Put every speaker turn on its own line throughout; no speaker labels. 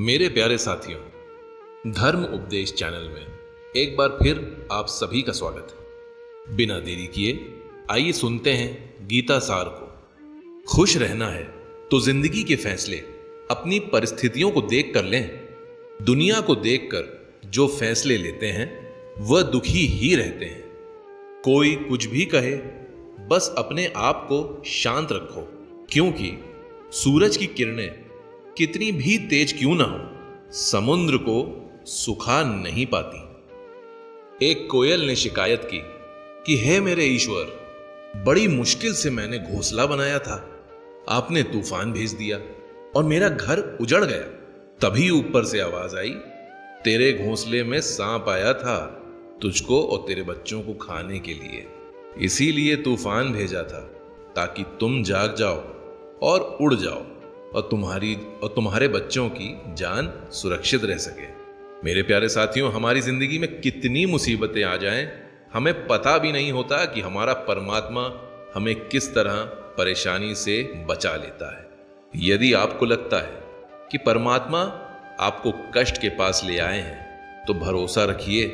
मेरे प्यारे साथियों, धर्म उपदेश चैनल में एक बार फिर आप सभी का स्वागत है। बिना देरी किए आइए सुनते हैं गीता सार को। खुश रहना है तो जिंदगी के फैसले अपनी परिस्थितियों को देख कर लें। दुनिया को देखकर जो फैसले लेते हैं वह दुखी ही रहते हैं। कोई कुछ भी कहे, बस अपने आप को शांत रखो, क्योंकि सूरज की किरणें कितनी भी तेज क्यों ना हो, समुद्र को सुखा नहीं पाती। एक कोयल ने शिकायत की कि हे मेरे ईश्वर, बड़ी मुश्किल से मैंने घोंसला बनाया था, आपने तूफान भेज दिया और मेरा घर उजड़ गया। तभी ऊपर से आवाज आई, तेरे घोंसले में सांप आया था, तुझको और तेरे बच्चों को खाने के लिए, इसीलिए तूफान भेजा था ताकि तुम जाग जाओ और उड़ जाओ और तुम्हारे बच्चों की जान सुरक्षित रह सके। मेरे प्यारे साथियों, हमारी जिंदगी में कितनी मुसीबतें आ जाएं, हमें पता भी नहीं होता कि हमारा परमात्मा हमें किस तरह परेशानी से बचा लेता है। यदि आपको लगता है कि परमात्मा आपको कष्ट के पास ले आए हैं, तो भरोसा रखिए,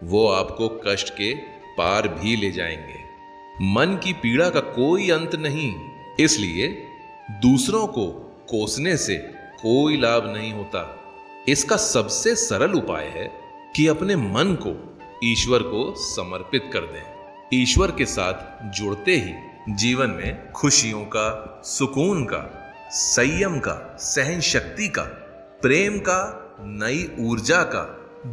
वो आपको कष्ट के पार भी ले जाएंगे। मन की पीड़ा का कोई अंत नहीं, इसलिए दूसरों को कोसने से कोई लाभ नहीं होता। इसका सबसे सरल उपाय है कि अपने मन को ईश्वर को समर्पित कर दें। ईश्वर के साथ जुड़ते ही जीवन में खुशियों का, सुकून का, संयम का, सहन शक्ति का, प्रेम का, नई ऊर्जा का,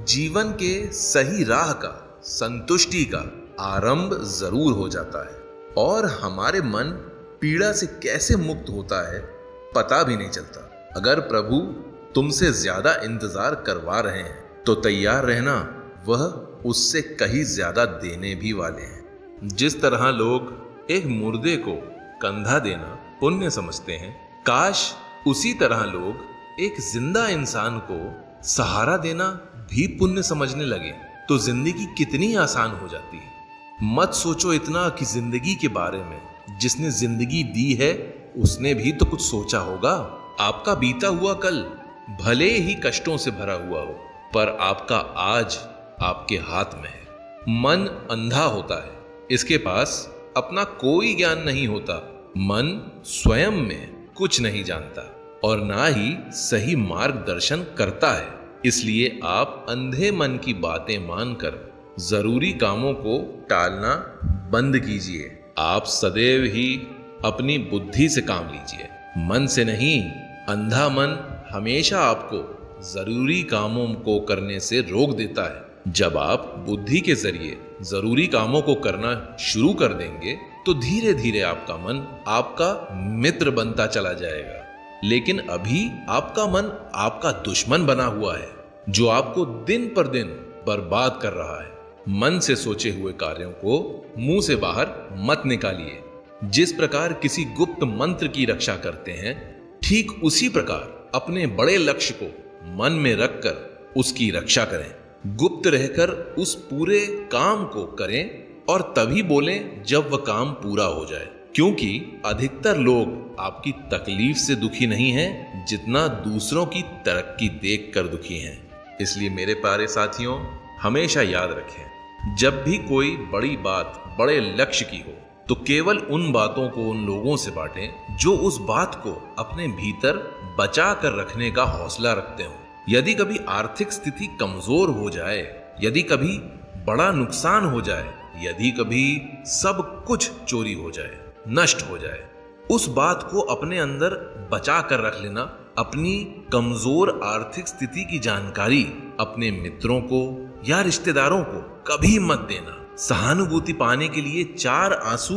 जीवन के सही राह का, संतुष्टि का आरंभ जरूर हो जाता है और हमारे मन पीड़ा से कैसे मुक्त होता है पता भी नहीं चलता। अगर प्रभु तुमसे ज्यादा इंतजार करवा रहे हैं तो तैयार रहना, वह उससे कहीं ज्यादा देने भी वाले हैं। जिस तरह लोग एक मुर्दे को कंधा देना पुण्य समझते हैं, काश उसी तरह लोग एक जिंदा इंसान को सहारा देना भी पुण्य समझने लगे तो जिंदगी कितनी आसान हो जाती है। मत सोचो इतना कि जिंदगी के बारे में, जिसने जिंदगी दी है उसने भी तो कुछ सोचा होगा। आपका बीता हुआ कल भले ही कष्टों से भरा हुआ हो, पर आपका आज आपके हाथ में है। मन अंधा होता है, इसके पास अपना कोई ज्ञान नहीं होता। मन स्वयं में कुछ नहीं जानता और ना ही सही मार्गदर्शन करता है। इसलिए आप अंधे मन की बातें मानकर जरूरी कामों को टालना बंद कीजिए। आप सदैव ही अपनी बुद्धि से काम लीजिए, मन से नहीं। अंधा मन हमेशा आपको जरूरी कामों को करने से रोक देता है। जब आप बुद्धि के जरिए जरूरी कामों को करना शुरू कर देंगे तो धीरे धीरे आपका मन आपका मित्र बनता चला जाएगा। लेकिन अभी आपका मन आपका दुश्मन बना हुआ है, जो आपको दिन पर दिन बर्बाद कर रहा है। मन से सोचे हुए कार्यों को मुंह से बाहर मत निकालिए। जिस प्रकार किसी गुप्त मंत्र की रक्षा करते हैं, ठीक उसी प्रकार अपने बड़े लक्ष्य को मन में रखकर उसकी रक्षा करें। गुप्त रहकर उस पूरे काम को करें और तभी बोलें जब वह काम पूरा हो जाए, क्योंकि अधिकतर लोग आपकी तकलीफ से दुखी नहीं हैं जितना दूसरों की तरक्की देखकर दुखी हैं। इसलिए मेरे प्यारे साथियों, हमेशा याद रखें, जब भी कोई बड़ी बात बड़े लक्ष्य की हो तो केवल उन बातों को उन लोगों से बांटें जो उस बात को अपने भीतर बचा कर रखने का हौसला रखते हो। यदि कभी आर्थिक स्थिति कमजोर हो जाए, यदि कभी बड़ा नुकसान हो जाए, यदि कभी सब कुछ चोरी हो जाए, नष्ट हो जाए, उस बात को अपने अंदर बचा कर रख लेना। अपनी कमजोर आर्थिक स्थिति की जानकारी अपने मित्रों को या रिश्तेदारों को कभी मत देना। सहानुभूति पाने के लिए 4 आंसू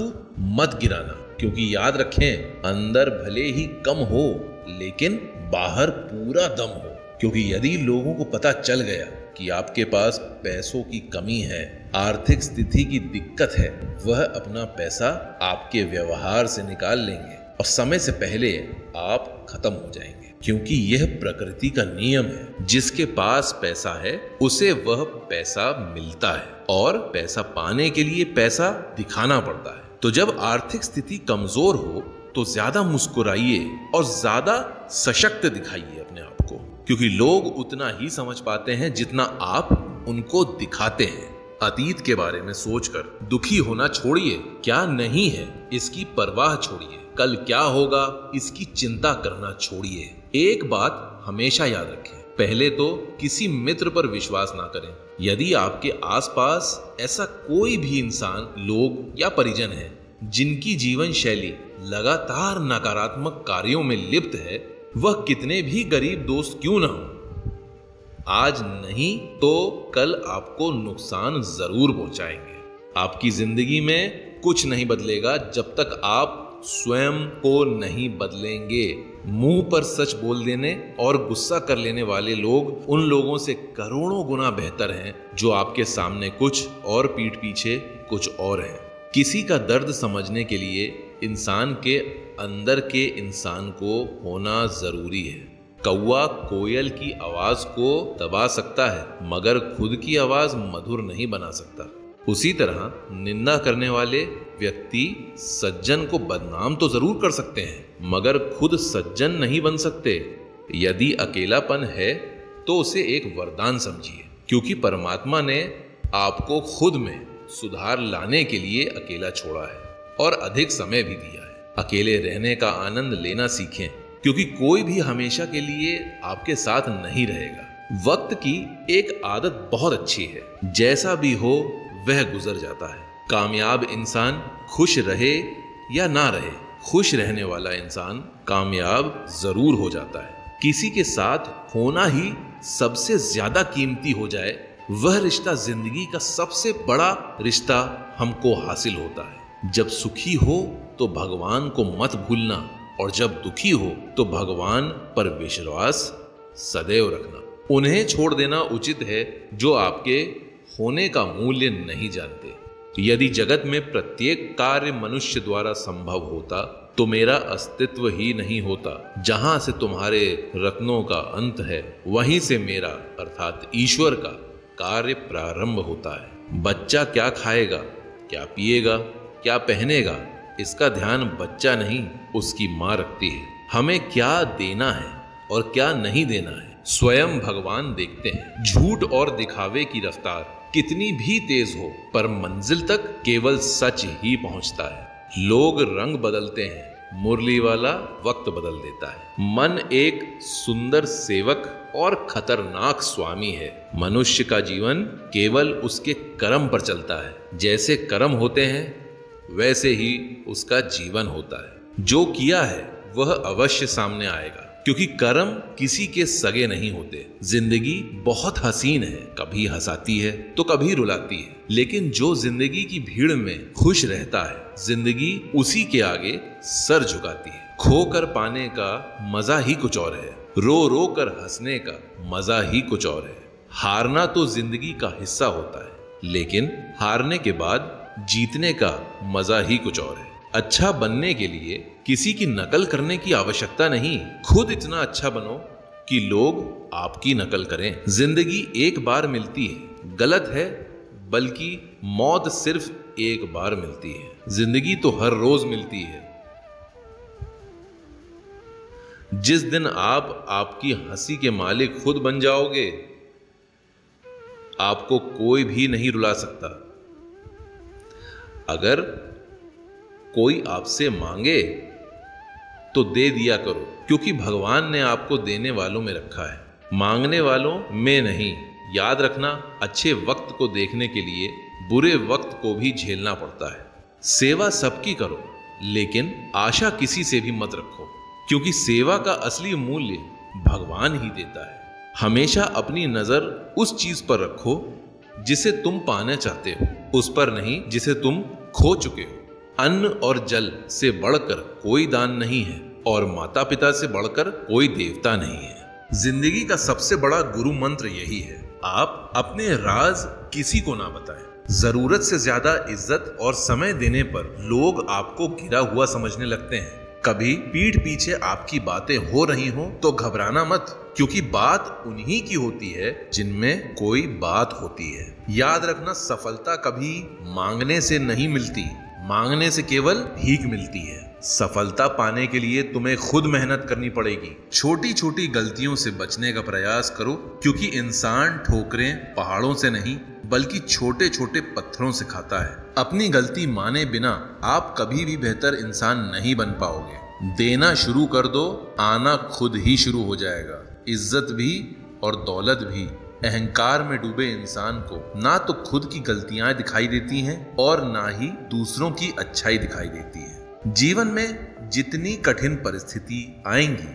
मत गिराना, क्योंकि याद रखें, अंदर भले ही कम हो लेकिन बाहर पूरा दम हो। क्योंकि यदि लोगों को पता चल गया कि आपके पास पैसों की कमी है, आर्थिक स्थिति की दिक्कत है, वह अपना पैसा आपके व्यवहार से निकाल लेंगे और समय से पहले आप खत्म हो जाएंगे। क्योंकि यह प्रकृति का नियम है, जिसके पास पैसा है उसे वह पैसा मिलता है और पैसा पाने के लिए पैसा दिखाना पड़ता है। तो जब आर्थिक स्थिति कमजोर हो तो ज्यादा मुस्कुराइए और ज्यादा सशक्त दिखाइए अपने आप को। क्योंकि लोग उतना ही समझ पाते हैं जितना आप उनको दिखाते हैं। अतीत के बारे में सोचकर दुखी होना छोड़िए, क्या नहीं है इसकी परवाह छोड़िए, कल क्या होगा इसकी चिंता करना छोड़िए। एक बात हमेशा याद रखें, पहले तो किसी मित्र पर विश्वास ना करें। यदि आपके आसपास ऐसा कोई भी इंसान, लोग या परिजन है जिनकी जीवन शैली लगातार नकारात्मक कार्यों में लिप्त है, वह कितने भी गरीब दोस्त क्यों ना हो, आज नहीं तो कल आपको नुकसान जरूर पहुंचाएंगे। आपकी जिंदगी में कुछ नहीं बदलेगा जब तक आप स्वयं को नहीं बदलेंगे। मुंह पर सच बोल देने और गुस्सा कर लेने वाले लोग उन लोगों से करोड़ों गुना बेहतर हैं जो आपके सामने कुछ और पीठ पीछे कुछ और हैं। किसी का दर्द समझने के लिए इंसान के अंदर के इंसान को होना जरूरी है। कौवा कोयल की आवाज को दबा सकता है मगर खुद की आवाज मधुर नहीं बना सकता। उसी तरह निंदा करने वाले व्यक्ति सज्जन को बदनाम तो जरूर कर सकते हैं मगर खुद सज्जन नहीं बन सकते। यदि अकेलापन है तो उसे एक वरदान समझिए, क्योंकि परमात्मा ने आपको खुद में सुधार लाने के लिए अकेला छोड़ा है और अधिक समय भी दिया है। अकेले रहने का आनंद लेना सीखें, क्योंकि कोई भी हमेशा के लिए आपके साथ नहीं रहेगा। वक्त की एक आदत बहुत अच्छी है, जैसा भी हो वह गुजर जाता है। कामयाब इंसान खुश रहे या ना रहे, खुश रहने वाला इंसान कामयाब जरूर हो जाता है। किसी के साथ होना ही सबसे ज्यादा कीमती हो जाए, वह रिश्ता जिंदगी का सबसे बड़ा रिश्ता हमको हासिल होता है। जब सुखी हो तो भगवान को मत भूलना और जब दुखी हो तो भगवान पर विश्वास सदैव रखना। उन्हें छोड़ देना उचित है जो आपके होने का मूल्य नहीं जानते। यदि जगत में प्रत्येक कार्य मनुष्य द्वारा संभव होता तो मेरा अस्तित्व ही नहीं होता। जहां से तुम्हारे रत्नों का अंत है वहीं से मेरा अर्थात ईश्वर का कार्य प्रारंभ होता है। बच्चा क्या खाएगा, क्या पिएगा, क्या पहनेगा, इसका ध्यान बच्चा नहीं उसकी माँ रखती है। हमें क्या देना है और क्या नहीं देना है स्वयं भगवान देखते हैं। झूठ और दिखावे की रफ्तार कितनी भी तेज हो पर मंजिल तक केवल सच ही पहुंचता है। लोग रंग बदलते हैं, मुरली वाला वक्त बदल देता है। मन एक सुंदर सेवक और खतरनाक स्वामी है। मनुष्य का जीवन केवल उसके कर्म पर चलता है। जैसे कर्म होते हैं वैसे ही उसका जीवन होता है। जो किया है वह अवश्य सामने आएगा, क्योंकि कर्म किसी के सगे नहीं होते। जिंदगी बहुत हसीन है, कभी हंसाती है तो कभी रुलाती है, लेकिन जो जिंदगी की भीड़ में खुश रहता है जिंदगी उसी के आगे सर झुकाती है। खोकर पाने का मजा ही कुछ और है, रो रो कर हंसने का मजा ही कुछ और है। हारना तो जिंदगी का हिस्सा होता है, लेकिन हारने के बाद जीतने का मजा ही कुछ और है। अच्छा बनने के लिए किसी की नकल करने की आवश्यकता नहीं, खुद इतना अच्छा बनो कि लोग आपकी नकल करें। जिंदगी एक बार मिलती है, गलत है, बल्कि मौत सिर्फ एक बार मिलती है। जिंदगी तो हर रोज मिलती है। जिस दिन आप आपकी हंसी के मालिक खुद बन जाओगे, आपको कोई भी नहीं रुला सकता। अगर कोई आपसे मांगे तो दे दिया करो, क्योंकि भगवान ने आपको देने वालों में रखा है, मांगने वालों में नहीं। याद रखना, अच्छे वक्त को देखने के लिए बुरे वक्त को भी झेलना पड़ता है। सेवा सबकी करो, लेकिन आशा किसी से भी मत रखो, क्योंकि सेवा का असली मूल्य भगवान ही देता है। हमेशा अपनी नजर उस चीज पर रखो जिसे तुम पाना चाहते हो, उस पर नहीं जिसे तुम खो चुके हो। अन्न और जल से बढ़कर कोई दान नहीं है और माता पिता से बढ़कर कोई देवता नहीं है। जिंदगी का सबसे बड़ा गुरु मंत्र यही है, आप अपने राज किसी को ना बताएं। जरूरत से ज्यादा इज्जत और समय देने पर लोग आपको गिरा हुआ समझने लगते हैं। कभी पीठ पीछे आपकी बातें हो रही हो तो घबराना मत, क्योंकि बात उन्हीं की होती है जिनमें कोई बात होती है। याद रखना, सफलता कभी मांगने से नहीं मिलती, मांगने से केवल भीख मिलती है। सफलता पाने के लिए तुम्हें खुद मेहनत करनी पड़ेगी। छोटी छोटी गलतियों से बचने का प्रयास करो, क्योंकि इंसान ठोकरें पहाड़ों से नहीं बल्कि छोटे छोटे पत्थरों से खाता है। अपनी गलती माने बिना आप कभी भी बेहतर इंसान नहीं बन पाओगे। देना शुरू कर दो, आना खुद ही शुरू हो जाएगा। इज्जत भी और दौलत भी अहंकार में डूबे इंसान को ना तो खुद की गलतियां दिखाई देती हैं और ना ही दूसरों की अच्छाई दिखाई देती है। जीवन में जितनी कठिन परिस्थिति आएंगी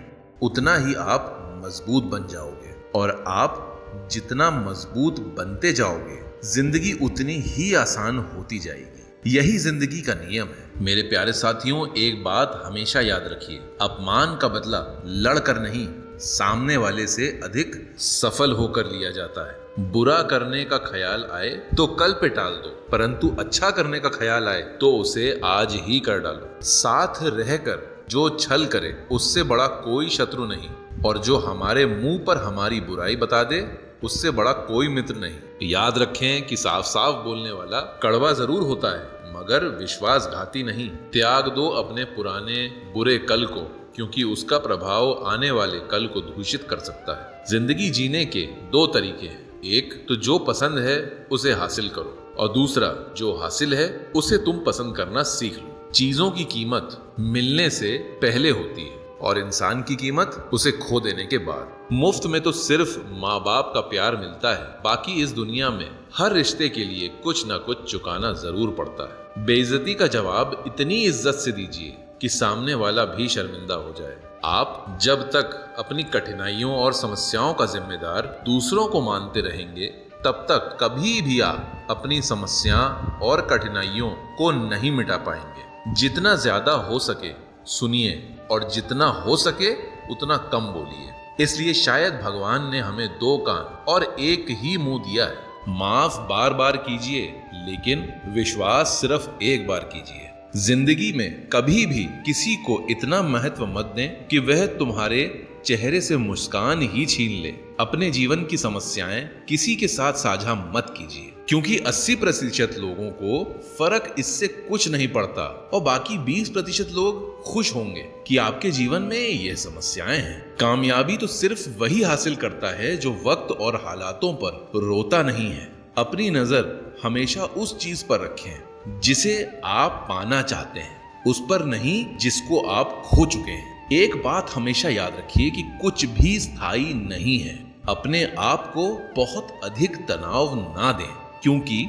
उतना ही आप मजबूत बन जाओगे, और आप जितना मजबूत बनते जाओगे जिंदगी उतनी ही आसान होती जाएगी। यही जिंदगी का नियम है। मेरे प्यारे साथियों, एक बात हमेशा याद रखिए, अपमान का बदला लड़कर नहीं, सामने वाले से अधिक सफल होकर लिया जाता है। बुरा करने का ख्याल आए तो कल पे टाल दो, परंतु अच्छा करने का ख्याल आए तो उसे आज ही कर डालो। साथ रहकर जो छल करे उससे बड़ा कोई शत्रु नहीं, और जो हमारे मुंह पर हमारी बुराई बता दे उससे बड़ा कोई मित्र नहीं। याद रखें कि साफ साफ बोलने वाला कड़वा जरूर होता है मगर विश्वासघाती नहीं। त्याग दो अपने पुराने बुरे कल को, क्योंकि उसका प्रभाव आने वाले कल को दूषित कर सकता है। जिंदगी जीने के दो तरीके हैं, एक तो जो पसंद है उसे हासिल करो, और दूसरा जो हासिल है उसे तुम पसंद करना सीख लो। चीजों की कीमत मिलने से पहले होती है और इंसान की कीमत उसे खो देने के बाद। मुफ्त में तो सिर्फ माँ बाप का प्यार मिलता है, बाकी इस दुनिया में हर रिश्ते के लिए कुछ ना कुछ चुकाना जरूर पड़ता है। बेइज्जती का जवाब इतनी इज्जत से दीजिए कि सामने वाला भी शर्मिंदा हो जाए। आप जब तक अपनी कठिनाइयों और समस्याओं का जिम्मेदार दूसरों को मानते रहेंगे तब तक कभी भी आप अपनी समस्या और कठिनाइयों को नहीं मिटा पाएंगे। जितना ज्यादा हो सके सुनिए, और जितना हो सके उतना कम बोलिए। इसलिए शायद भगवान ने हमें दो कान और एक ही मुंह दिया है। माफ बार बार कीजिए, लेकिन विश्वास सिर्फ एक बार कीजिए। जिंदगी में कभी भी किसी को इतना महत्व मत दें कि वह तुम्हारे चेहरे से मुस्कान ही छीन ले। अपने जीवन की समस्याएं किसी के साथ साझा मत कीजिए, क्योंकि 80% लोगों को फर्क इससे कुछ नहीं पड़ता और बाकी 20% लोग खुश होंगे कि आपके जीवन में ये समस्याएं हैं। कामयाबी तो सिर्फ वही हासिल करता है जो वक्त और हालातों पर रोता नहीं है। अपनी नजर हमेशा उस चीज पर रखें जिसे आप पाना चाहते हैं, उस पर नहीं जिसको आप खो चुके हैं। एक बात हमेशा याद रखिए कि कुछ भी स्थायी नहीं है। अपने आप को बहुत अधिक तनाव ना दें, क्योंकि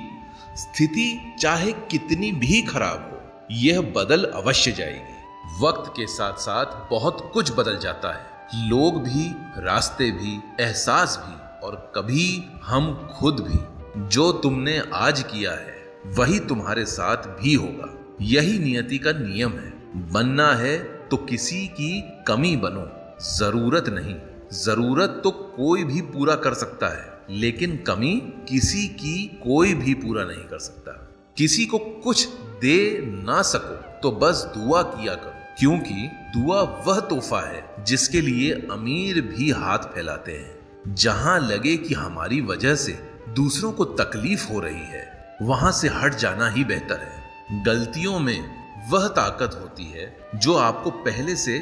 स्थिति चाहे कितनी भी खराब हो यह बदल अवश्य जाएगी। वक्त के साथ साथ बहुत कुछ बदल जाता है, लोग भी, रास्ते भी, एहसास भी, और कभी हम खुद भी। जो तुमने आज किया है वही तुम्हारे साथ भी होगा। यही नियति का नियम है। बनना है तो किसी की कमी बनो, जरूरत नहीं। जरूरत तो कोई भी पूरा कर सकता है, लेकिन कमी किसी की कोई भी पूरा नहीं कर सकता। किसी को कुछ दे ना सको तो बस दुआ किया करो, क्योंकि दुआ वह तोहफा है जिसके लिए अमीर भी हाथ फैलाते हैं। जहां लगे कि हमारी वजह से दूसरों को तकलीफ हो रही है, वहां से हट जाना ही बेहतर है। गलतियों में वह ताकत होती है जो आपको पहले से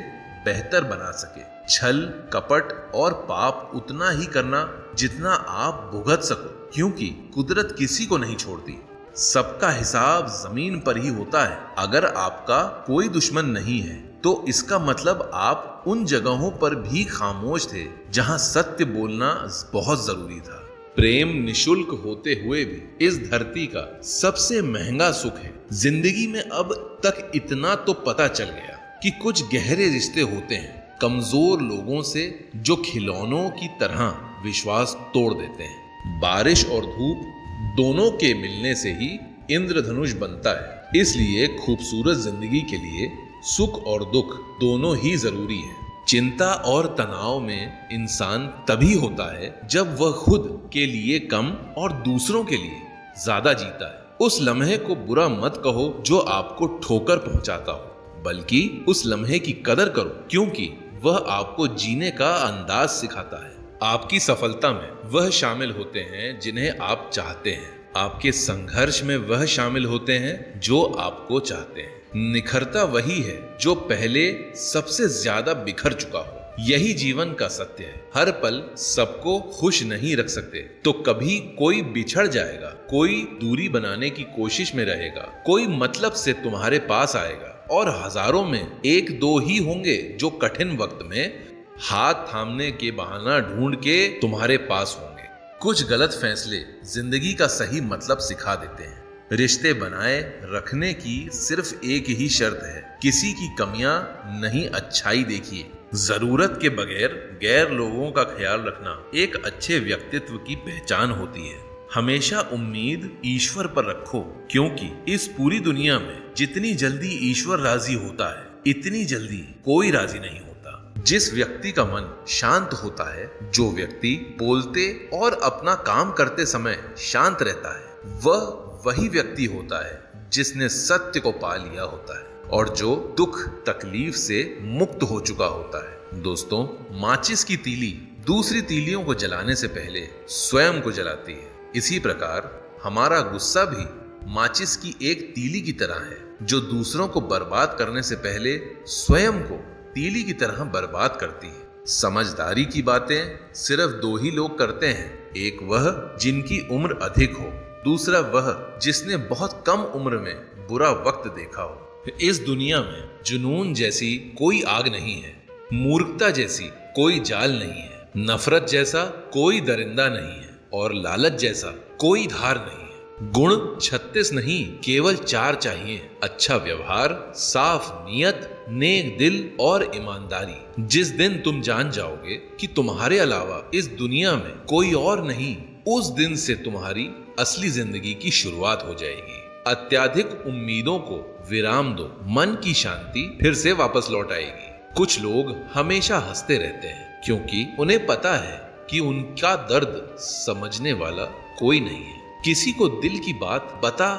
बेहतर बना सके। छल, कपट और पाप उतना ही करना जितना आप भुगत सको, क्योंकि कुदरत किसी को नहीं छोड़ती। सबका हिसाब जमीन पर ही होता है। अगर आपका कोई दुश्मन नहीं है तो इसका मतलब आप उन जगहों पर भी खामोश थे जहां सत्य बोलना बहुत जरूरी था। प्रेम निशुल्क होते हुए भी इस धरती का सबसे महंगा सुख है। जिंदगी में अब तक इतना तो पता चल गया कि कुछ गहरे रिश्ते होते हैं कमजोर लोगों से जो खिलौनों की तरह विश्वास तोड़ देते हैं। बारिश और धूप दोनों के मिलने से ही इंद्रधनुष बनता है। इसलिए खूबसूरत जिंदगी के लिए सुख और दुख दोनों ही जरूरी है। चिंता और तनाव में इंसान तभी होता है जब वह खुद के लिए कम और दूसरों के लिए ज्यादा जीता है। उस लम्हे को बुरा मत कहो जो आपको ठोकर पहुंचाता हो, बल्कि उस लम्हे की कदर करो, क्योंकि वह आपको जीने का अंदाज सिखाता है। आपकी सफलता में वह शामिल होते हैं जिन्हें आप चाहते हैं। आपके संघर्ष में वह शामिल होते हैं जो आपको चाहते हैं। निखरता वही है जो पहले सबसे ज्यादा बिखर चुका हो। यही जीवन का सत्य है। हर पल सबको खुश नहीं रख सकते, तो कभी कोई बिछड़ जाएगा, कोई दूरी बनाने की कोशिश में रहेगा, कोई मतलब से तुम्हारे पास आएगा, और हजारों में एक दो ही होंगे जो कठिन वक्त में हाथ थामने के बहाना ढूंढ के तुम्हारे पास होंगे। कुछ गलत फैसले जिंदगी का सही मतलब सिखा देते हैं। रिश्ते बनाए रखने की सिर्फ एक ही शर्त है, किसी की कमियां नहीं, अच्छाई देखिए। जरूरत के बगैर गैर लोगों का ख्याल रखना एक अच्छे व्यक्तित्व की पहचान होती है। हमेशा उम्मीद ईश्वर पर रखो, क्योंकि इस पूरी दुनिया में जितनी जल्दी ईश्वर राजी होता है, इतनी जल्दी कोई राजी नहीं होता। जिस व्यक्ति का मन शांत होता है, जो व्यक्ति बोलते और अपना काम करते समय शांत रहता है, वह वही व्यक्ति होता है जिसने सत्य को पा लिया होता है और जो दुख तकलीफ से मुक्त हो चुका होता है। दोस्तों, माचिस की तीली दूसरी तीलियों को जलाने से पहले स्वयं को जलाती है। इसी प्रकार हमारा गुस्सा भी माचिस की एक तीली की तरह है, जो दूसरों को बर्बाद करने से पहले स्वयं को तीली की तरह बर्बाद करती है। समझदारी की बातें सिर्फ दो ही लोग करते हैं, एक वह जिनकी उम्र अधिक हो, दूसरा वह जिसने बहुत कम उम्र में बुरा वक्त देखा हो। इस दुनिया में जुनून जैसी कोई आग नहीं है, मूर्खता जैसी कोई जाल नहीं है, नफरत जैसा कोई दरिंदा नहीं है, और लालच जैसा कोई धार नहीं है। गुण 36 नहीं, केवल 4 चाहिए, अच्छा व्यवहार, साफ नियत, नेक दिल और ईमानदारी। जिस दिन तुम जान जाओगे कि तुम्हारे अलावा इस दुनिया में कोई और नहीं, उस दिन से तुम्हारी असली जिंदगी की शुरुआत हो जाएगी। अत्याधिक उम्मीदों को विराम दो, मन की शांति फिर से वापस लौट आएगी। कुछ लोग हमेशा हंसते रहते हैं, क्योंकि उन्हें पता है कि उनका दर्द समझने वाला कोई नहीं है। किसी को दिल की बात बता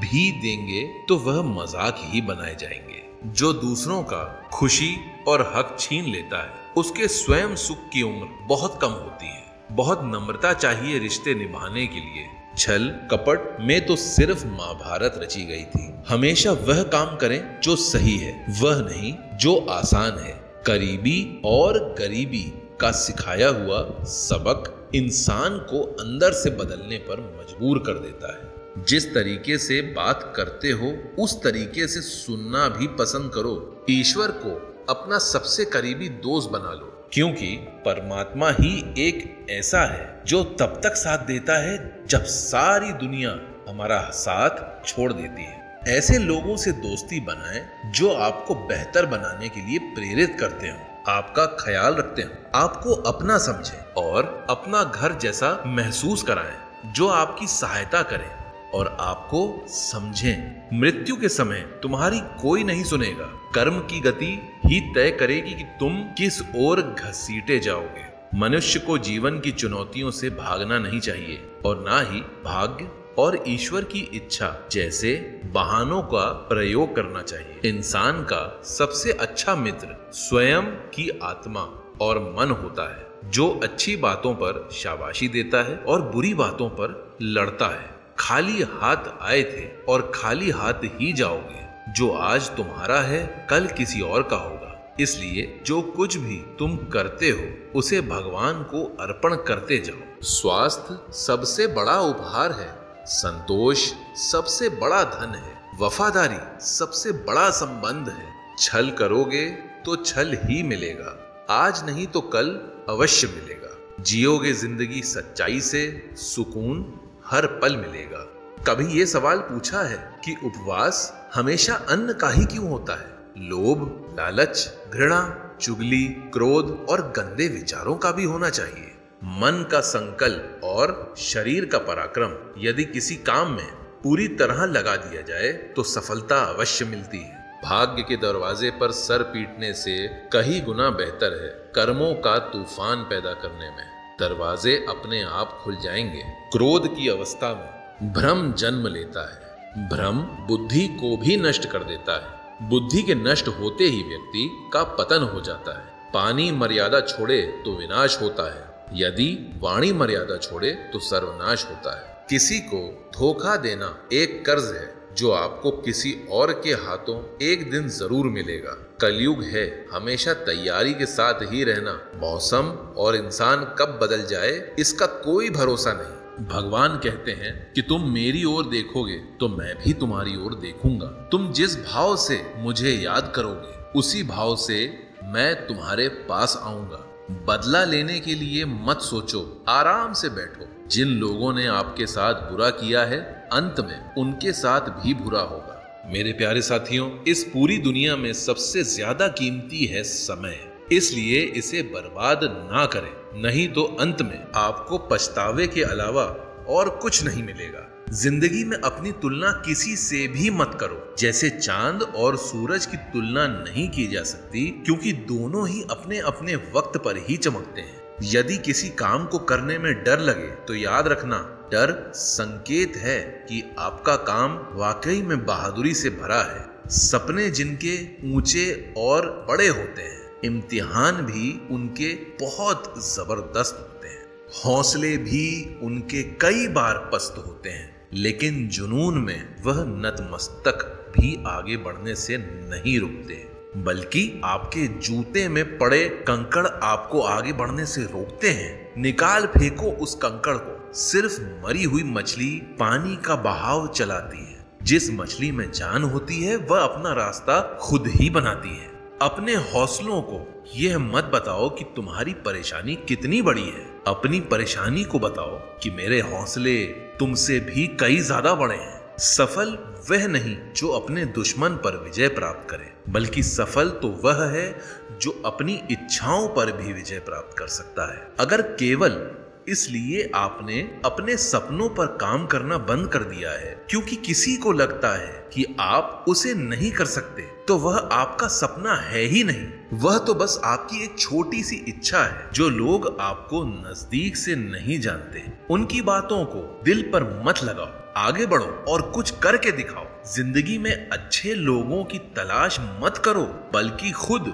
भी देंगे तो वह मजाक ही बनाए जाएंगे। जो दूसरों का खुशी और हक छीन लेता है, उसके स्वयं सुख की उम्र बहुत कम होती है। बहुत नम्रता चाहिए रिश्ते निभाने के लिए। छल कपट में तो सिर्फ महाभारत रची गई थी। हमेशा वह काम करें जो सही है, वह नहीं जो आसान है। करीबी और गरीबी का सिखाया हुआ सबक इंसान को अंदर से बदलने पर मजबूर कर देता है। जिस तरीके से बात करते हो, उस तरीके से सुनना भी पसंद करो। ईश्वर को अपना सबसे करीबी दोस्त बना लो, क्योंकि परमात्मा ही एक ऐसा है जो तब तक साथ देता है जब सारी दुनिया हमारा साथ छोड़ देती है। ऐसे लोगों से दोस्ती बनाएं जो आपको बेहतर बनाने के लिए प्रेरित करते हो, आपका ख्याल रखते हो, आपको अपना समझें और अपना घर जैसा महसूस कराएं, जो आपकी सहायता करें और आपको समझें। मृत्यु के समय तुम्हारी कोई नहीं सुनेगा। कर्म की गति ही तय करेगी कि तुम किस ओर घसीटे जाओगे। मनुष्य को जीवन की चुनौतियों से भागना नहीं चाहिए और ना ही भाग्य और ईश्वर की इच्छा जैसे बहानों का प्रयोग करना चाहिए। इंसान का सबसे अच्छा मित्र स्वयं की आत्मा और मन होता है, जो अच्छी बातों पर शाबाशी देता है और बुरी बातों पर लड़ता है। खाली हाथ आए थे और खाली हाथ ही जाओगे। जो आज तुम्हारा है, कल किसी और का होगा। इसलिए जो कुछ भी तुम करते हो, उसे भगवान को अर्पण करते जाओ। स्वास्थ्य सबसे बड़ा उपहार है, संतोष सबसे बड़ा धन है, वफादारी सबसे बड़ा संबंध है। छल करोगे तो छल ही मिलेगा, आज नहीं तो कल अवश्य मिलेगा। जियोगे जिंदगी सच्चाई से, सुकून हर पल मिलेगा। कभी ये सवाल पूछा है कि उपवास हमेशा अन्न का ही क्यों होता है? लोभ, लालच, घृणा, चुगली, क्रोध और गंदे विचारों का भी होना चाहिए। मन का संकल्प और शरीर का पराक्रम यदि किसी काम में पूरी तरह लगा दिया जाए तो सफलता अवश्य मिलती है। भाग्य के दरवाजे पर सर पीटने से कहीं गुना बेहतर है कर्मों का तूफान पैदा करने में। दरवाजे अपने आप खुल जाएंगे। क्रोध की अवस्था में भ्रम जन्म लेता है। भ्रम बुद्धि को भी नष्ट कर देता है। बुद्धि के नष्ट होते ही व्यक्ति का पतन हो जाता है। पानी मर्यादा छोड़े तो विनाश होता है, यदि वाणी मर्यादा छोड़े तो सर्वनाश होता है। किसी को धोखा देना एक कर्ज है जो आपको किसी और के हाथों एक दिन जरूर मिलेगा। कलयुग है, हमेशा तैयारी के साथ ही रहना। मौसम और इंसान कब बदल जाए इसका कोई भरोसा नहीं। भगवान कहते हैं कि तुम मेरी ओर देखोगे तो मैं भी तुम्हारी ओर देखूंगा। तुम जिस भाव से मुझे याद करोगे उसी भाव से मैं तुम्हारे पास आऊंगा। बदला लेने के लिए मत सोचो, आराम से बैठो। जिन लोगों ने आपके साथ बुरा किया है अंत में उनके साथ भी बुरा होगा। मेरे प्यारे साथियों, इस पूरी दुनिया में सबसे ज्यादा कीमती है समय, इसलिए इसे बर्बाद ना करें, नहीं तो अंत में आपको पछतावे के अलावा और कुछ नहीं मिलेगा। जिंदगी में अपनी तुलना किसी से भी मत करो। जैसे चांद और सूरज की तुलना नहीं की जा सकती, क्योंकि दोनों ही अपने अपने वक्त पर ही चमकते हैं। यदि किसी काम को करने में डर लगे तो याद रखना, डर संकेत है कि आपका काम वाकई में बहादुरी से भरा है। सपने जिनके ऊंचे और बड़े होते हैं, इम्तिहान भी उनके बहुत जबरदस्त होते हैं। हौसले भी उनके कई बार पस्त होते हैं, लेकिन जुनून में वह नतमस्तक भी आगे बढ़ने से नहीं रुकते, बल्कि आपके जूते में पड़े कंकड़ आपको आगे बढ़ने से रोकते हैं। निकाल फेंको उस कंकड़ को। सिर्फ मरी हुई मछली पानी का बहाव चलाती है। जिस मछली में जान होती है वह अपना रास्ता खुद ही बनाती है। अपने हौसलों को यह मत बताओ कि तुम्हारी परेशानी कितनी बड़ी है। अपनी परेशानी को बताओ कि मेरे हौसले तुमसे भी कई ज्यादा बड़े हैं। सफल वह नहीं जो अपने दुश्मन पर विजय प्राप्त करे, बल्कि सफल तो वह है जो अपनी इच्छाओं पर भी विजय प्राप्त कर सकता है। अगर केवल इसलिए आपने अपने सपनों पर काम करना बंद कर दिया है क्योंकि किसी को लगता है कि आप उसे नहीं कर सकते, तो वह आपका सपना है ही नहीं। वह तो बस आपकी एक छोटी सी इच्छा है। जो लोग आपको नजदीक से नहीं जानते, उनकी बातों को दिल पर मत लगाओ। आगे बढ़ो और कुछ करके दिखाओ। जिंदगी में अच्छे लोगों की तलाश मत करो, बल्कि खुद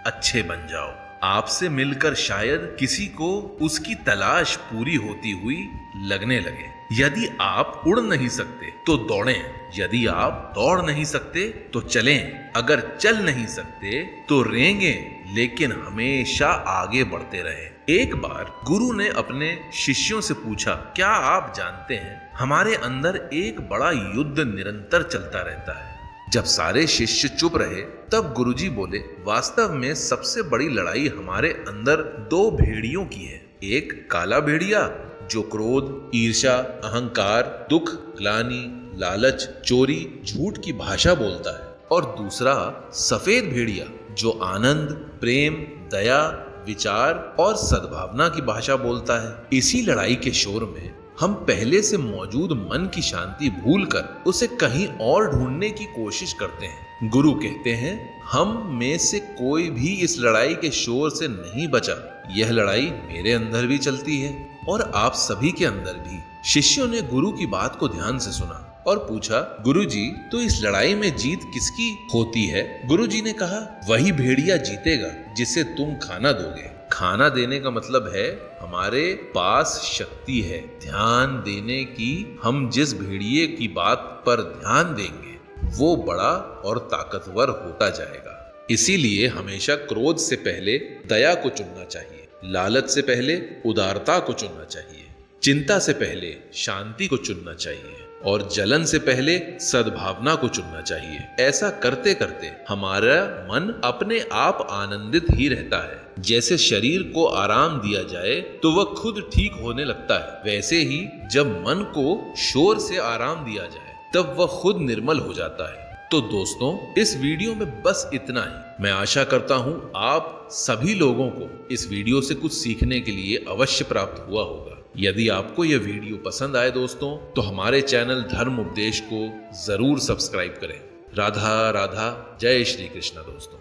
अच्छे बन जाओ। आपसे मिलकर शायद किसी को उसकी तलाश पूरी होती हुई लगने लगे। यदि आप उड़ नहीं सकते तो दौड़ें, यदि आप दौड़ नहीं सकते तो चलें, अगर चल नहीं सकते तो रेंगें, लेकिन हमेशा आगे बढ़ते रहें। एक बार गुरु ने अपने शिष्यों से पूछा, क्या आप जानते हैं हमारे अंदर एक बड़ा युद्ध निरंतर चलता रहता है। जब सारे शिष्य चुप रहे तब गुरुजी बोले, वास्तव में सबसे बड़ी लड़ाई हमारे अंदर दो भेड़ियों की है। एक काला भेड़िया जो क्रोध, ईर्ष्या, अहंकार, दुख, ग्लानि, लालच, चोरी, झूठ की भाषा बोलता है, और दूसरा सफेद भेड़िया जो आनंद, प्रेम, दया, विचार और सद्भावना की भाषा बोलता है। इसी लड़ाई के शोर में हम पहले से मौजूद मन की शांति भूलकर उसे कहीं और ढूंढने की कोशिश करते हैं। गुरु कहते हैं, हम में से कोई भी इस लड़ाई के शोर से नहीं बचा। यह लड़ाई मेरे अंदर भी चलती है और आप सभी के अंदर भी। शिष्यों ने गुरु की बात को ध्यान से सुना और पूछा, गुरुजी, तो इस लड़ाई में जीत किसकी होती है? गुरुजी ने कहा, वही भेड़िया जीतेगा जिसे तुम खाना दोगे। खाना देने का मतलब है हमारे पास शक्ति है ध्यान देने की। हम जिस भेड़िए की बात पर ध्यान देंगे वो बड़ा और ताकतवर होता जाएगा। इसीलिए हमेशा क्रोध से पहले दया को चुनना चाहिए, लालच से पहले उदारता को चुनना चाहिए, चिंता से पहले शांति को चुनना चाहिए और जलन से पहले सद्भावना को चुनना चाहिए। ऐसा करते करते हमारा मन अपने आप आनंदित ही रहता है। जैसे शरीर को आराम दिया जाए तो वह खुद ठीक होने लगता है, वैसे ही जब मन को शोर से आराम दिया जाए तब वह खुद निर्मल हो जाता है। तो दोस्तों, इस वीडियो में बस इतना ही। मैं आशा करता हूं आप सभी लोगों को इस वीडियो से कुछ सीखने के लिए अवश्य प्राप्त हुआ होगा। यदि आपको यह वीडियो पसंद आए दोस्तों, तो हमारे चैनल धर्म उपदेश को जरूर सब्सक्राइब करें। राधा राधा, जय श्री कृष्ण दोस्तों।